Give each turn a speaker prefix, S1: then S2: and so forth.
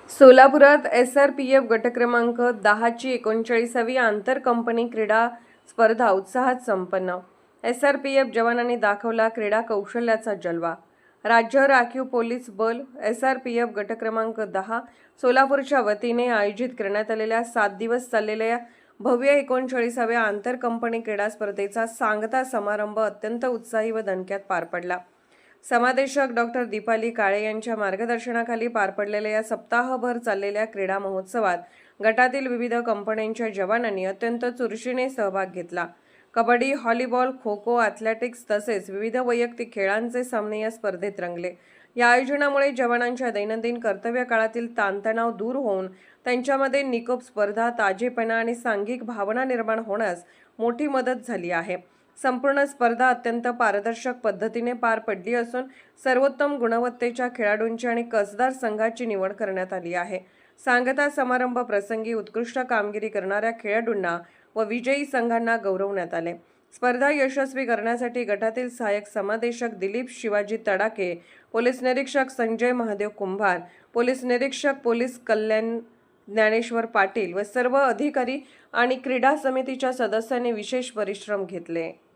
S1: सोलापुरात SRPF गट क्रमांक 10 ची 39वी आंतर कंपनी क्रीडा स्पर्धा उत्साहात संपन्न। SRPF जवानांनी दाखवला क्रीडा कौशल्याचा जलवा। राज्य राखीव पोलीस बल SRPF गट क्रमांक 10 सोलापूरच्या वतीने आयोजित करण्यात आलेल्या 7 दिवस चाललेल्या भव्य 39व्या आंतर कंपनी क्रीडा स्पर्धेचा सांगता समारंभ अत्यंत उत्साही व दणक्यात पार पडला। समादेशक डॉक्टर दीपाली काळे यांच्या मार्गदर्शनाखाली पार पडलेल्या या सप्ताहभर चाललेल्या क्रीडा महोत्सवात गटातील विविध कंपन्यांच्या जवानांनी अत्यंत चुरशीने सहभाग घेतला। कबड्डी, व्हॉलीबॉल, खो-खो, ॲथलेटिक्स तसेच विविध वैयक्तिक खेळांचे सामने या स्पर्धेत रंगले। या आयोजनामुळे जवानांच्या दैनंदिन कर्तव्य काळातील ताणतणाव दूर होऊन त्यांच्यामध्ये निकोप स्पर्धा, ताजेपणा आणि सांघिक भावना निर्माण होण्यास मोठी मदत झाली आहे। संपूर्ण स्पर्धा अत्यंत पारदर्शक पद्धतीने पार पडली असून सर्वोत्तम गुणवत्तेच्या खेळाडूंची आणि कसदार संघाची निवड करण्यात आली आहे। सांगता समारंभ प्रसंगी उत्कृष्ट कामगिरी करणाऱ्या खेळाडूंना व विजयी संघांना गौरवण्यात आले। स्पर्धा यशस्वी करण्यासाठी गटातील सहाय्यक समादेशक दिलीप शिवाजी तडाके, पोलीस निरीक्षक संजय महादेव कुंभार, पोलीस निरीक्षक पोलीस कल्याण ज्ञानेश्वर पाटील व सर्व अधिकारी आणि क्रीडा समितीच्या सदस्यांनी विशेष परिश्रम घेतले।